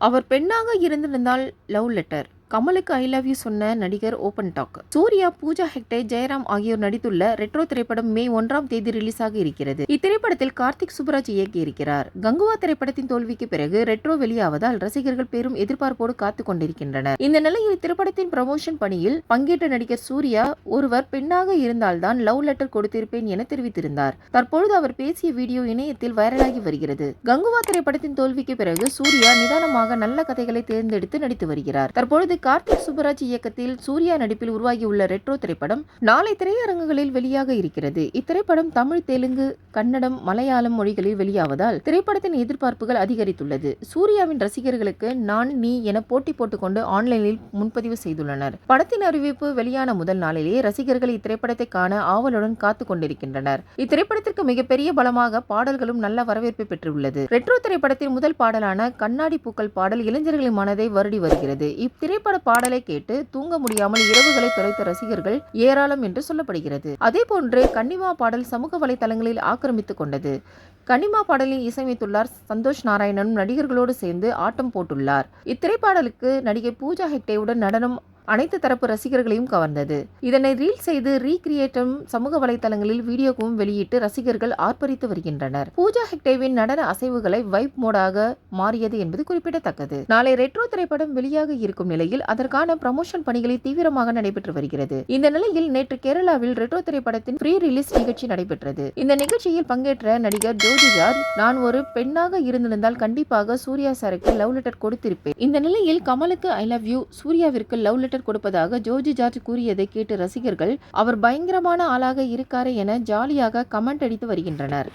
அவர் பெண்ணாக இருந்திருந்தால் love letter. கமலுக்கு ஐ லவ் யூ சொன்ன நடிகர் ஓபன் டாக். சூர்யா, பூஜா ஹெக்டே, ஜெயராம் ஆகியோர் நடித்துள்ள ரெட்ரோ திரைப்படம் மே 1ஆம் தேதி ரிலீஸ் ஆக இருக்கிறது. இத்திரைப்படத்தில் கார்த்திக் சுப்புராஜ் இயக்கியிருக்கிறார். கங்குவா திரைப்படத்தின் தோல்விக்கு பிறகு ரெட்ரோ வெளியாவதால் ரசிகர்கள் பெரும் எதிர்பார்ப்போடு காத்துக் கொண்டிருக்கின்றனர். இந்த நிலையில் திரைப்படத்தின் ப்ரமோஷன் பணியில் பங்கேற்ற நடிகர் சூர்யா, ஒருவர் பெண்ணாக இருந்தால்தான் லவ் லெட்டர் கொடுத்திருப்பேன் என தெரிவித்திருந்தார். தற்பொழுது அவர் பேசிய வீடியோ இணையத்தில் வைரலாகி வருகிறது. கங்குவா திரைப்படத்தின் தோல்விக்கு பிறகு சூர்யா நிதானமாக நல்ல கதைகளை தேர்ந்தெடுத்து நடித்து வருகிறார். தற்பொழுது கார்த்திக் சுப்புராஜ் இயக்கத்தில் சூர்யா நடிப்பில் உருவாகியுள்ள ரெட்ரோ திரைப்படம் நாளை திரையரங்குகளில் வெளியாக இருக்கிறது. இத்திரைப்படம் தமிழ், தெலுங்கு, கன்னடம், மலையாளம் மொழிகளில் வெளியாவதால் திரைப்படத்தின் எதிர்பார்ப்புகள் அதிகரித்துள்ளது. சூர்யாவின் ரசிகர்களுக்கு நான் நீ என போட்டி போட்டுக்கொண்டு ஆன்லைனில் முன்பதிவு செய்துள்ளனர். படத்தின் அறிவிப்பு வெளியான முதல் நாளிலேயே ரசிகர்கள் இத்திரைப்படத்தை காண ஆவலுடன் காத்துக் கொண்டிருக்கின்றனர். இத்திரைப்படத்திற்கு மிகப்பெரிய பலமாக பாடல்களும் நல்ல வரவேற்பை பெற்றுள்ளது. ரெட்ரோ திரைப்படத்தின் முதல் பாடலான கண்ணாடி பூக்கள் பாடல் இளைஞர்களின் மனதை வருடி வருகிறது. இத்திரைப்பட பாடலை கேட்டு தூங்க முடியாமல் இரவுகளை தொலைத்த ரசிகர்கள் ஏராளம் என்று சொல்லப்படுகிறது. அதேபோன்று கன்னிமா பாடல் சமூக வலைதளங்களில் ஆக்கிரமித்துக் கொண்டது. கன்னிமா பாடலில் இசையமைத்துள்ளார் சந்தோஷ் நாராயணனும் நடிகர்களோடு சேர்ந்து ஆட்டம் போட்டுள்ளார். இத்திரைப்பாடலுக்கு நடிகை பூஜா ஹெக்டேவுடன் நடனம் அனைத்து தரப்பு ரசிகர்களையும் கவர்ந்தது. இதனை ரீல் செய்து ரீகிரியேட்டும் சமூக வலைதளங்களில் வீடியோவும் வெளியிட்டு ரசிகர்கள் ஆர்ப்பரித்து வருகின்றனர். பூஜா ஹெக்டேவின் நடன அசைவுகளை வைப் மோடாக மாறியது என்பது குறிப்பிடத்தக்கது. நாளை ரெட்ரோ திரைப்படம் வெளியாக இருக்கும் நிலையில் அதற்கான ப்ரமோஷன் பணிகளில் தீவிரமாக நடைபெற்று வருகிறது. இந்த நிலையில் நேற்று கேரளாவில் ரெட்ரோ திரைப்படத்தின் ப்ரீ ரிலீஸ் நிகழ்ச்சி நடைபெற்றது. இந்த நிகழ்ச்சியில் பங்கேற்ற நடிகர் ஜோதி ஜார்ஜ், நான் ஒரு பெண்ணாக இருந்திருந்தால் கண்டிப்பாக சூர்யா சாருக்கு லவ் லெட்டர் கொடுத்திருப்பேன். இந்த நிலையில் கமலுக்கு ஐ லவ் யூ, சூர்யாவிற்கு லவ் லெட்டர் கொடுப்பதாக ஜோதி ஜார்ஜ் கூறியதை கேட்டு ரசிகர்கள் அவர் பயங்கரமான ஆளாக இருக்காரு என ஜாலியாக கமெண்ட் அடித்து வருகின்றனர்.